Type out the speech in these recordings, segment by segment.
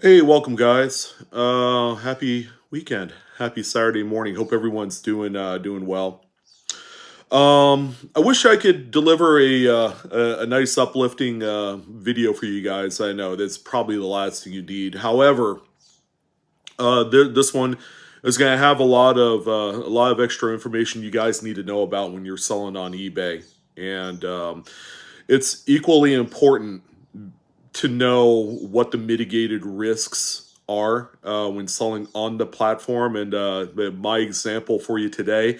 Hey, welcome guys. Happy weekend. Happy Saturday morning. Hope everyone's doing well. I wish I could deliver a nice uplifting video for you guys. I know that's probably the last thing you need. However, this one is going to have a lot of extra information you guys need to know about when you're selling on eBay, and it's equally important to know what the mitigated risks are when selling on the platform. And my example for you today,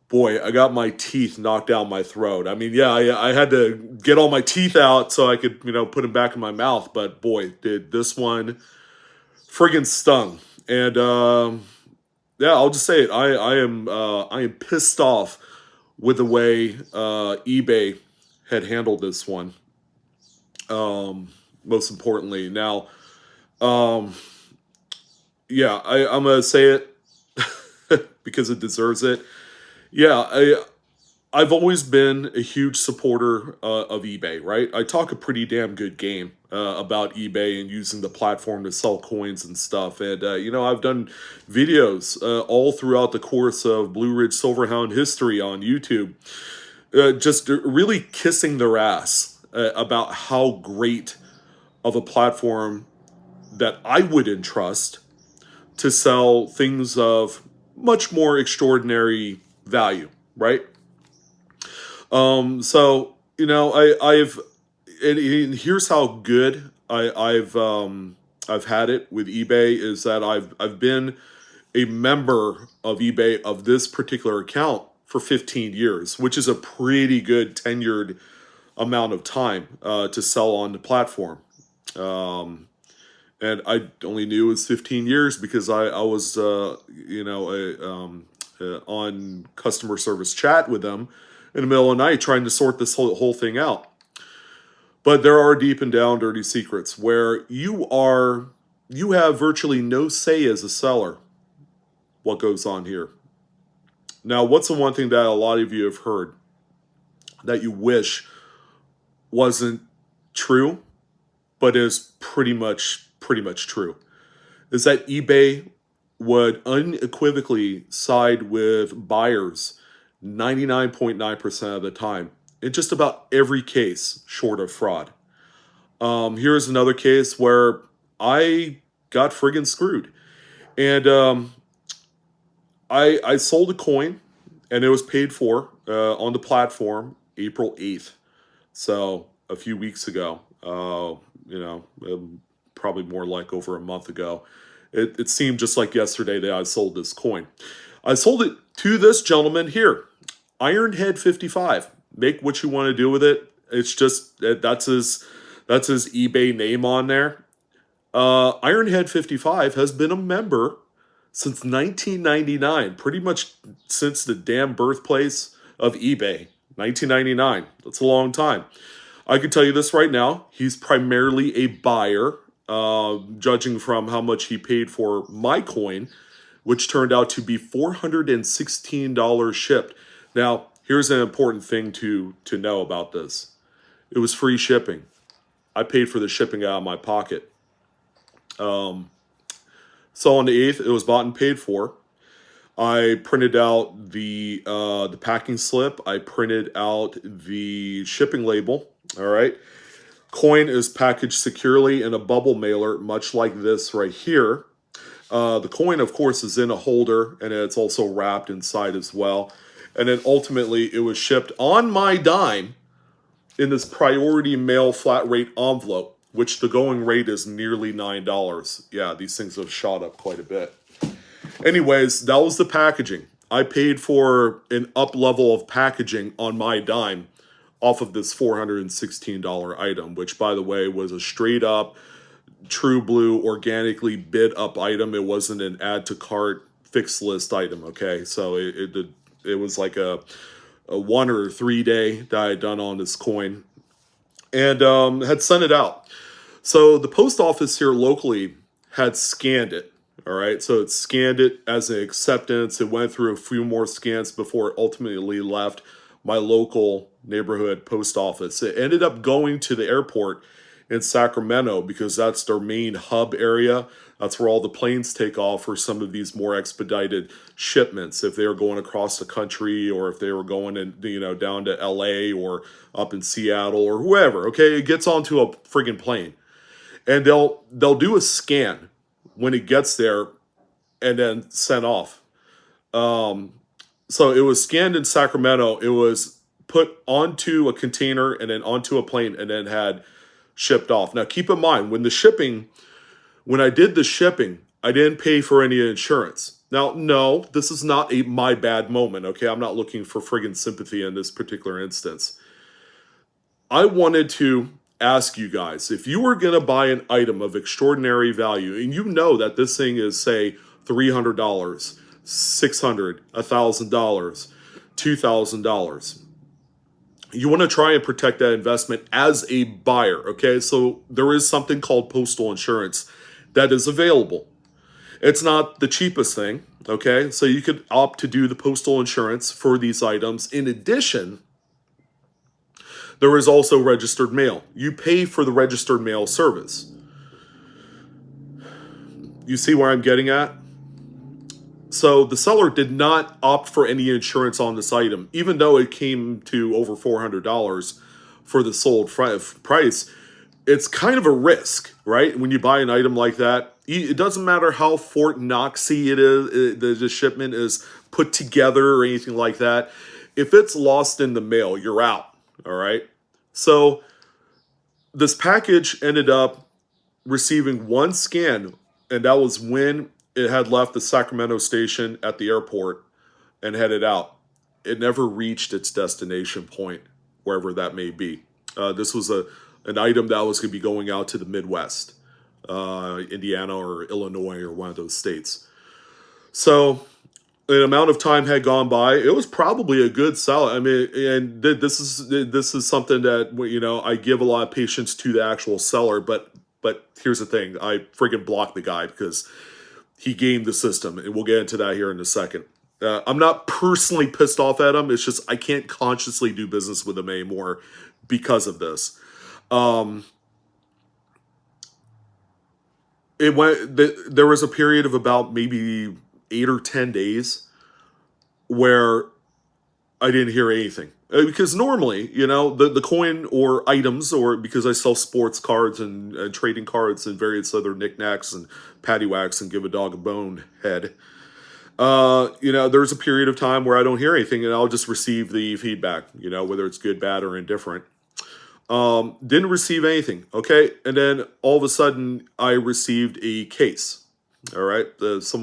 boy, I got my teeth knocked down my throat. I mean, yeah, I had to get all my teeth out so I could, put them back in my mouth. But boy, did this one friggin' stung. And yeah, I'll just say it. I am pissed off with the way eBay had handled this one. Most importantly, now, um, yeah, I'm gonna say it because it deserves it. Yeah, I've always been a huge supporter of eBay, right? I talk a pretty damn good game about eBay and using the platform to sell coins and stuff. And, I've done videos all throughout the course of Blue Ridge Silverhound history on YouTube, just really kissing their ass about how great of a platform that I would entrust to sell things of much more extraordinary value, right? So I've and here's how good I've had it with eBay is that I've been a member of eBay of this particular account for 15 years, which is a pretty good tenured amount of time to sell on the platform. Um, and I only knew it was 15 years because I was on customer service chat with them in the middle of the night trying to sort this whole thing out. But there are deep and down dirty secrets where you have virtually no say as a seller what goes on here. Now, what's the one thing that a lot of you have heard that you wish wasn't true, but is pretty much true? Is that eBay would unequivocally side with buyers 99.9% of the time in just about every case short of fraud. Here's another case where I got friggin' screwed. And I sold a coin and it was paid for on the platform April 8th. So a few weeks ago, probably more like over a month ago. It seemed just like yesterday that I sold this coin. I sold it to this gentleman here, Ironhead 55. Make what you want to do with it. It's just that's his eBay name on there. Ironhead 55 has been a member since 1999, pretty much since the damn birthplace of eBay. 1999. That's a long time. I can tell you this right now. He's primarily a buyer, judging from how much he paid for my coin, which turned out to be $416 shipped. Now, here's an important thing to know about this. It was free shipping. I paid for the shipping out of my pocket. So on the 8th, it was bought and paid for. I printed out the packing slip. I printed out the shipping label. All right. Coin is packaged securely in a bubble mailer, much like this right here. The coin, of course, is in a holder, and it's also wrapped inside as well. And then ultimately, it was shipped on my dime in this priority mail flat rate envelope, which the going rate is nearly $9. Yeah, these things have shot up quite a bit. Anyways, that was the packaging. I paid for an up level of packaging on my dime off of this $416 item, which, by the way, was a straight up, true blue, organically bid up item. It wasn't an add to cart fixed list item, okay? So it was like a 1 or 3 day that I had done on this coin and had sent it out. So the post office here locally had scanned it. All right, so it scanned it as an acceptance. It went through a few more scans before it ultimately left my local neighborhood post office. It ended up going to the airport in Sacramento because that's their main hub area. That's where all the planes take off for some of these more expedited shipments. If they were going across the country, or if they were going down to LA or up in Seattle or whoever. Okay, it gets onto a friggin' plane, and they'll do a scan when it gets there, and then sent off. So it was scanned in Sacramento. It was put onto a container and then onto a plane and then had shipped off. Now keep in mind, when I did the shipping, I didn't pay for any insurance. Now, no, this is not my bad moment, okay? I'm not looking for friggin' sympathy in this particular instance. I wanted to ask you guys, if you were going to buy an item of extraordinary value, and you know that this thing is, say, $300, $600, $1,000, $2,000, you want to try and protect that investment as a buyer, okay? So there is something called postal insurance that is available. It's not the cheapest thing, okay? So you could opt to do the postal insurance for these items. In addition, there is also registered mail. You pay for the registered mail service. You see where I'm getting at? So the seller did not opt for any insurance on this item, even though it came to over $400 for the sold price. It's kind of a risk, right? When you buy an item like that, it doesn't matter how Fort Knoxy it is, the shipment is put together or anything like that. If it's lost in the mail, you're out, all right? So this package ended up receiving one scan, and that was when it had left the Sacramento station at the airport and headed out. It never reached its destination point, wherever that may be. This was an item that was going to be going out to the Midwest, Indiana or Illinois or one of those states. So an amount of time had gone by. It was probably a good sell. I mean, and this is something that I give a lot of patience to the actual seller. But here's the thing: I friggin' blocked the guy because he gamed the system, and we'll get into that here in a second. I'm not personally pissed off at him. It's just I can't consciously do business with him anymore because of this. There was a period of about maybe 8 or 10 days where I didn't hear anything. Because normally, the coin or items, or because I sell sports cards and trading cards and various other knickknacks and paddywhacks and give a dog a bone head, there's a period of time where I don't hear anything and I'll just receive the feedback, whether it's good, bad, or indifferent. Didn't receive anything, okay? And then all of a sudden, I received a case, all right? This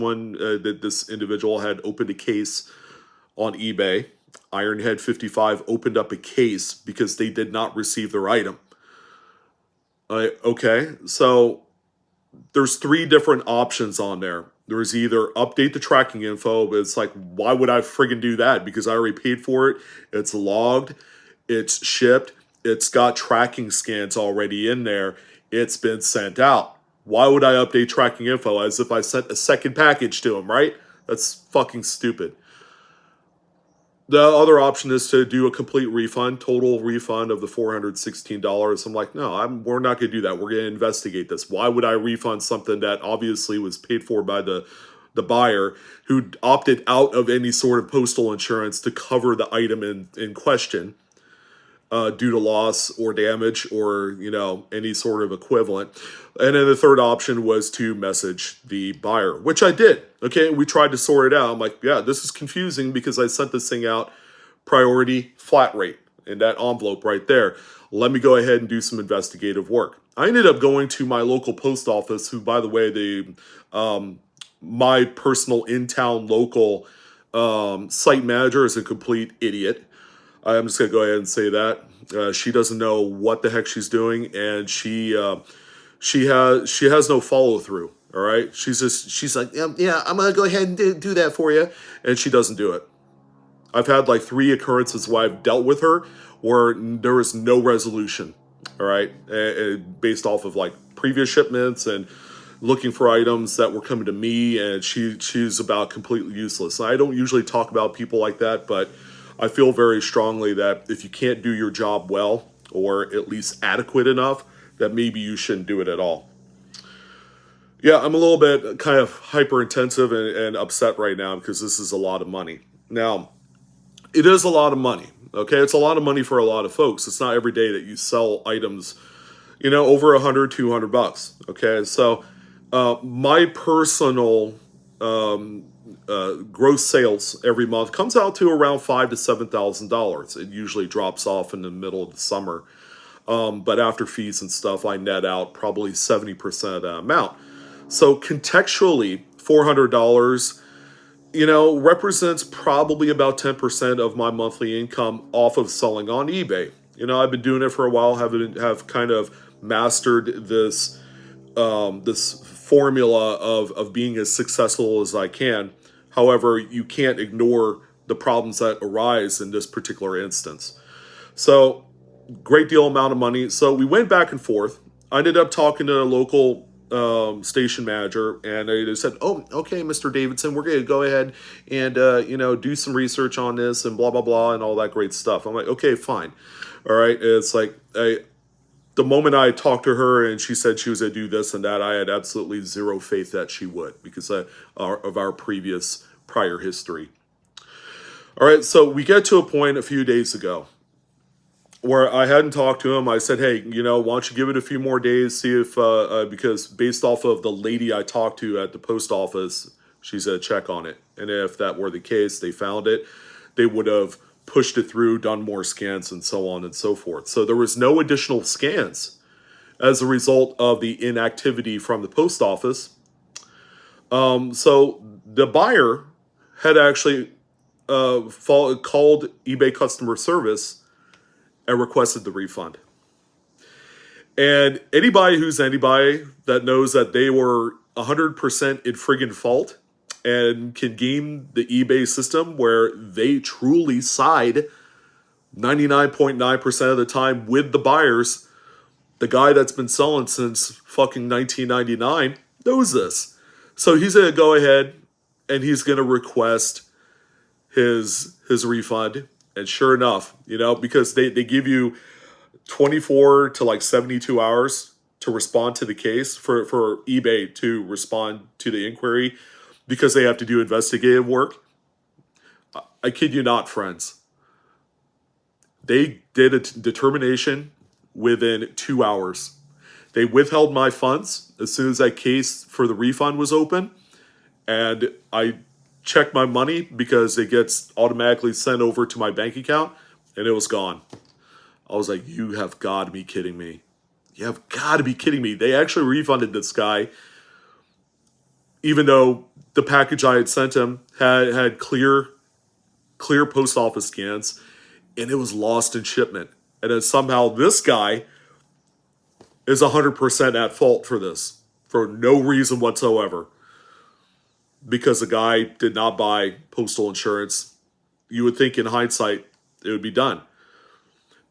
individual had opened a case on eBay. Ironhead 55 opened up a case because they did not receive their item. Okay, so there's 3 different options on there. There's either update the tracking info, but it's like, why would I friggin' do that? Because I already paid for it. It's logged. It's shipped. It's got tracking scans already in there. It's been sent out. Why would I update tracking info as if I sent a second package to him, right? That's fucking stupid. The other option is to do a complete refund, total refund of the $416. I'm like, no, we're not going to do that. We're going to investigate this. Why would I refund something that obviously was paid for by the buyer, who opted out of any sort of postal insurance to cover the item in question due to loss or damage or, any sort of equivalent. And then the third option was to message the buyer, which I did. Okay, we tried to sort it out. I'm like, yeah, this is confusing because I sent this thing out priority flat rate in that envelope right there. Let me go ahead and do some investigative work. I ended up going to my local post office, who, by the way, my personal in-town local site manager is a complete idiot. I'm just going to go ahead and say that. She doesn't know what the heck she's doing, and she has no follow through. All right, she's like, yeah, I'm gonna go ahead and do that for you, and she doesn't do it. I've had like 3 occurrences where I've dealt with her where there was no resolution. All right, based off of like previous shipments and looking for items that were coming to me, and she's about completely useless. I don't usually talk about people like that, but I feel very strongly that if you can't do your job well, or at least adequate enough, that maybe you shouldn't do it at all. Yeah, I'm a little bit kind of hyper intensive and upset right now because this is a lot of money. Now, it is a lot of money. Okay, it's a lot of money for a lot of folks. It's not every day that you sell items, over 100, 200 bucks. Okay, so my personal gross sales every month comes out to around $5,000 to $7,000. It usually drops off in the middle of the summer, but after fees and stuff, I net out probably 70% of that amount. So contextually, $400, represents probably about 10% of my monthly income off of selling on eBay. I've been doing it for a while, have kind of mastered this formula of being as successful as I can. However, you can't ignore the problems that arise in this particular instance. So, great deal amount of money. So we went back and forth. I ended up talking to a local station manager, and they said, "Oh, okay, Mr. Davidson, we're going to go ahead and do some research on this and blah blah blah and all that great stuff." I'm like, "Okay, fine, all right." It's like the moment I talked to her and she said she was going to do this and that, I had absolutely zero faith that she would because of our prior history. All right, so we get to a point a few days ago where I hadn't talked to him. I said, "Hey, why don't you give it a few more days, see if, because based off of the lady I talked to at the post office, she said check on it. And if that were the case, they found it, they would have pushed it through, done more scans, and so on and so forth." So there was no additional scans as a result of the inactivity from the post office. So the buyer had actually called eBay customer service and requested the refund. And anybody that knows that they were 100% in friggin' fault and can game the eBay system where they truly side 99.9% of the time with the buyers, the guy that's been selling since fucking 1999 knows this. So he's going to go ahead and he's going to request his refund. And sure enough, because they give you 24 to like 72 hours to respond to the case for eBay to respond to the inquiry because they have to do investigative work. I kid you not, friends. They did a determination within 2 hours. They withheld my funds as soon as that case for the refund was open. And I checked my money because it gets automatically sent over to my bank account, and it was gone. I was like, you have got to be kidding me. You have got to be kidding me. They actually refunded this guy, even though the package I had sent him had clear post office scans, and it was lost in shipment. And then somehow this guy is 100% at fault for this, for no reason whatsoever. Because the guy did not buy postal insurance. You would think in hindsight it would be done.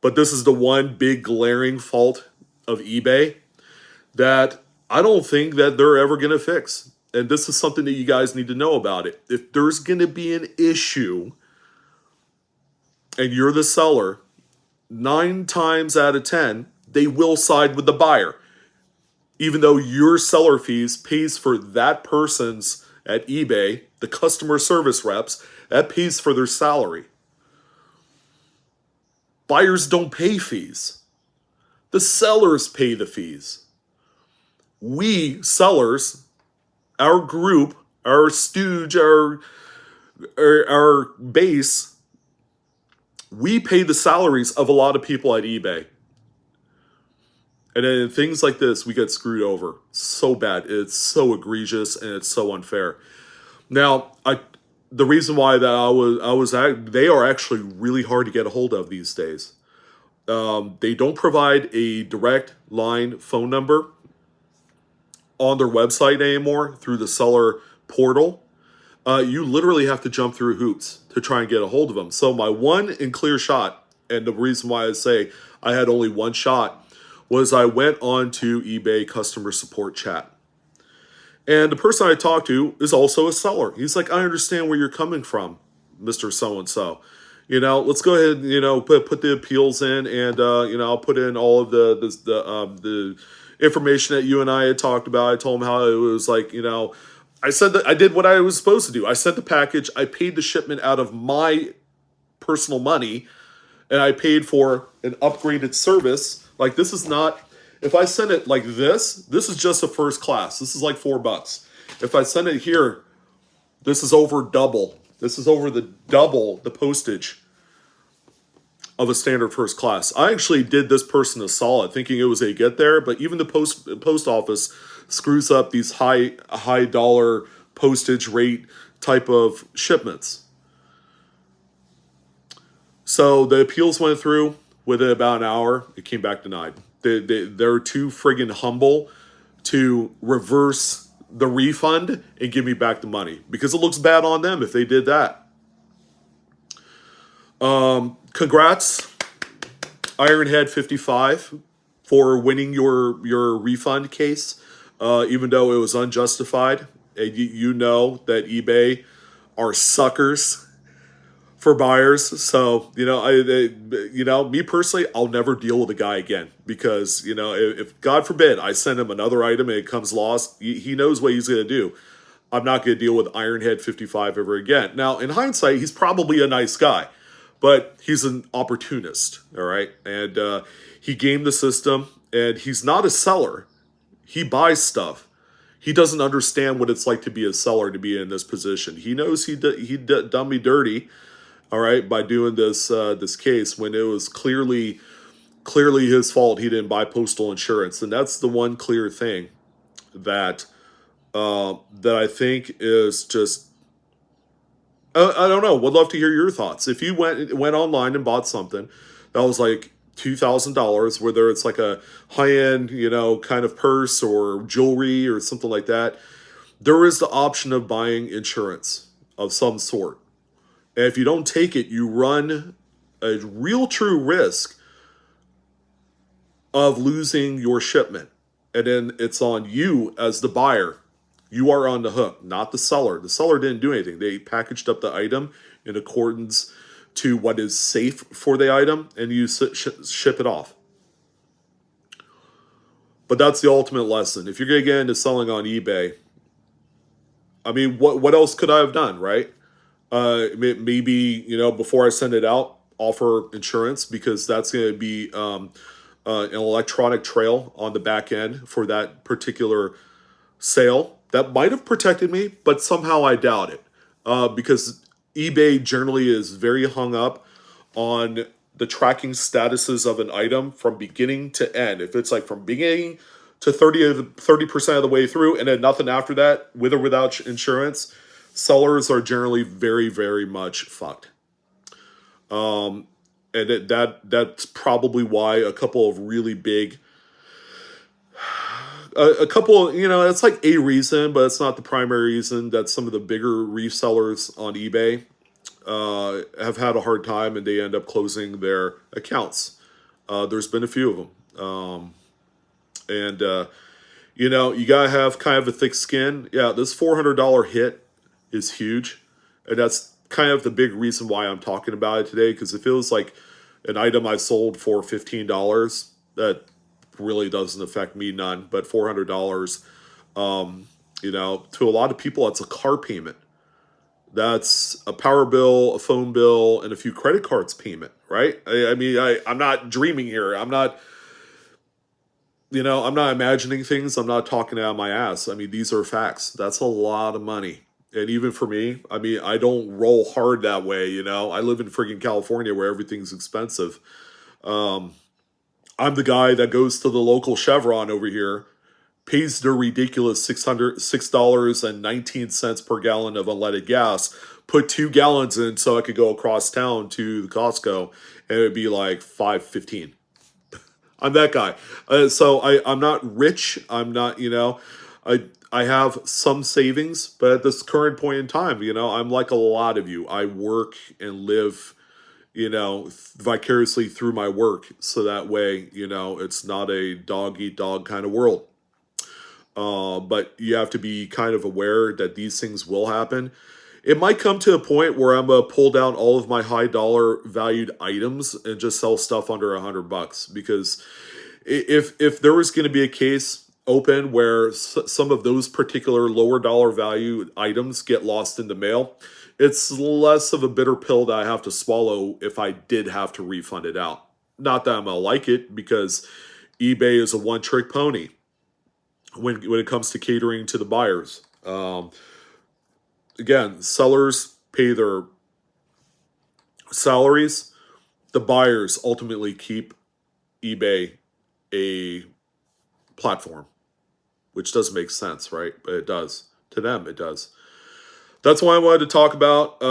But this is the one big glaring fault of eBay that I don't think that they're ever going to fix. And this is something that you guys need to know about it. If there's going to be an issue and you're the seller, 9 times out of 10, they will side with the buyer. Even though your seller fees pays for that person's at eBay, the customer service reps, that pays for their salary. Buyers don't pay fees. The sellers pay the fees. We sellers, our group, our stooge, our base, we pay the salaries of a lot of people at eBay. And then in things like this, we get screwed over so bad. It's so egregious and it's so unfair. Now, the reason why that they are actually really hard to get a hold of these days. They don't provide a direct line phone number on their website anymore through the seller portal. You literally have to jump through hoops to try and get a hold of them. So my one and clear shot, and the reason why I say I had only one shot, was I went on to eBay customer support chat. And the person I talked to is also a seller. He's like, I understand where you're coming from, Mr. So-and-so. let's go ahead and, put the appeals in, and, I'll put in all of the information that you and I had talked about. I told him how it was like, I said that I did what I was supposed to do. I sent the package. I paid the shipment out of my personal money, and I paid for an upgraded service. Like, this is not, if I send it like this is just a first class. This is like $4. If I send it here, this is over double. This is over the double the postage of a standard first class. I actually did this person a solid, thinking it was a get there, but even the post office screws up these high dollar postage rate type of shipments. So the appeals went through within about an hour. It came back denied. They're too friggin' humble to reverse the refund and give me back the money, because it looks bad on them if they did that. Congrats, Ironhead 55, for winning your refund case, even though it was unjustified. And you know that eBay are suckers for buyers. So, me personally, I'll never deal with a guy again, because, if God forbid I send him another item and it comes lost, he knows what he's going to do. I'm not going to deal with Ironhead 55 ever again. Now, in hindsight, he's probably a nice guy, but he's an opportunist, all right? And he gamed the system, and he's not a seller. He buys stuff. He doesn't understand what it's like to be a seller, to be in this position. He knows he done me dirty, all right, by doing this case, when it was clearly his fault. He didn't buy postal insurance, and that's the one clear thing that I think is just, I don't know. Would love to hear your thoughts. If you went online and bought something that was like $2,000, whether it's like a high-end, kind of purse or jewelry or something like that, there is the option of buying insurance of some sort. And if you don't take it, you run a real true risk of losing your shipment. And then it's on you as the buyer. You are on the hook, not the seller. The seller didn't do anything. They packaged up the item in accordance to what is safe for the item, and you ship it off. But that's the ultimate lesson. If you're going to get into selling on eBay, I mean, what else could I have done, right? Maybe, before I send it out, offer insurance, because that's going to be an electronic trail on the back end for that particular sale. That might have protected me, but somehow I doubt it, because eBay generally is very hung up on the tracking statuses of an item from beginning to end. If it's like from beginning to 30% of the way through, and then nothing after that, with or without insurance, sellers are generally very, very much fucked. And that's probably why a couple of really big, it's like a reason, but it's not the primary reason, that some of the bigger resellers on eBay have had a hard time, and they end up closing their accounts. There's been a few of them. You gotta have kind of a thick skin. Yeah, this $400 hit is huge, and that's kind of the big reason why I'm talking about it today, because if it was like an item I sold for $15, that really doesn't affect me none. But $400, to a lot of people, that's a car payment. That's a power bill, a phone bill, and a few credit cards payment, right? I'm not dreaming here. I'm not imagining things. I'm not talking out of my ass. I mean, these are facts. That's a lot of money. And even for me, I don't roll hard that way, I live in friggin' California, where everything's expensive. I'm the guy that goes to the local Chevron over here, pays their ridiculous $6.19 per gallon of unleaded gas, put 2 gallons in so I could go across town to the Costco, and it'd be like $5.15. I'm that guy. So I'm not rich. I'm not, I have some savings, but at this current point in time, I'm like a lot of you. I work and live, vicariously through my work. So that way, it's not a dog eat dog kind of world. But you have to be kind of aware that these things will happen. It might come to a point where I'm gonna pull down all of my high dollar valued items and just sell stuff under $100, because if there was going to be a case open where some of those particular lower dollar value items get lost in the mail, it's less of a bitter pill that I have to swallow if I did have to refund it out. Not that I'm gonna like it, because eBay is a one trick pony when it comes to catering to the buyers. Again, sellers pay their salaries. The buyers ultimately keep eBay a platform, which doesn't make sense, right? But it does. To them, it does. That's why I wanted to talk about.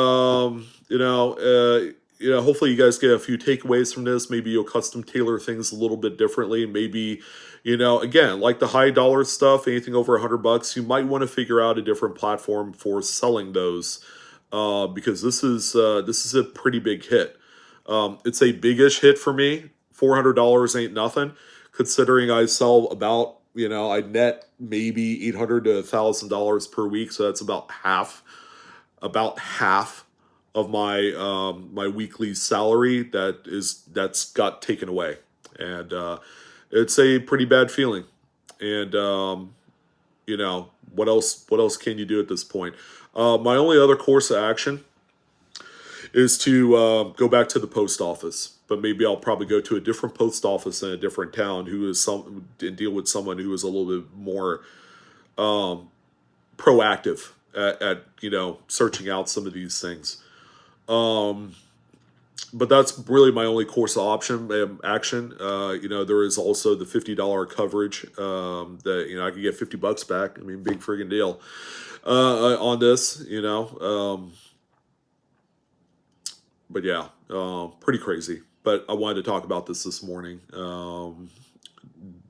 Hopefully you guys get a few takeaways from this. Maybe you'll custom tailor things a little bit differently. Maybe, again, like the high dollar stuff, anything over $100, you might want to figure out a different platform for selling those, because this is a pretty big hit. It's a big-ish hit for me. $400 ain't nothing, considering I sell about, I net maybe $800 to $1,000 per week, so that's about half of my my weekly salary that's got taken away, and it's a pretty bad feeling. And what else can you do at this point? My only other course of action is to go back to the post office, but maybe I'll probably go to a different post office in a different town and deal with someone who is a little bit more proactive at searching out some of these things. But that's really my only course of action. There is also the $50 coverage that I could get $50 back. I mean, big friggin' deal on this. But yeah, pretty crazy. But I wanted to talk about this morning. Don't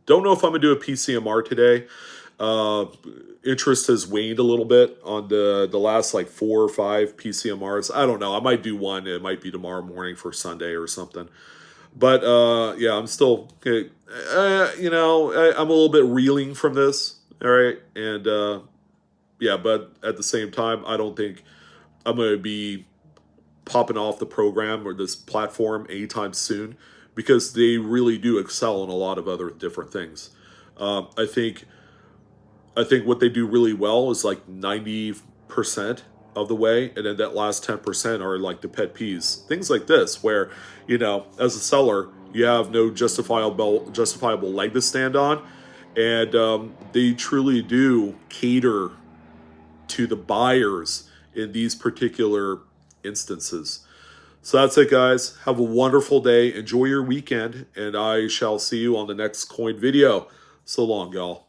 know if I'm gonna do a PCMR today. Interest has waned a little bit on the last like 4 or 5 PCMRs. I don't know. I might do one. It might be tomorrow morning for Sunday or something. But yeah, I'm still okay. I'm a little bit reeling from this. All right, and yeah, but at the same time, I don't think I'm going to be popping off the program or this platform anytime soon, because they really do excel in a lot of other different things. I think what they do really well is like 90% of the way, and then that last 10% are like the pet peeves. Things like this, where as a seller, you have no justifiable leg to stand on, and they truly do cater to the buyers in these particular instances. So that's it, guys. Have a wonderful day. Enjoy your weekend, and I shall see you on the next coin video. So long, y'all.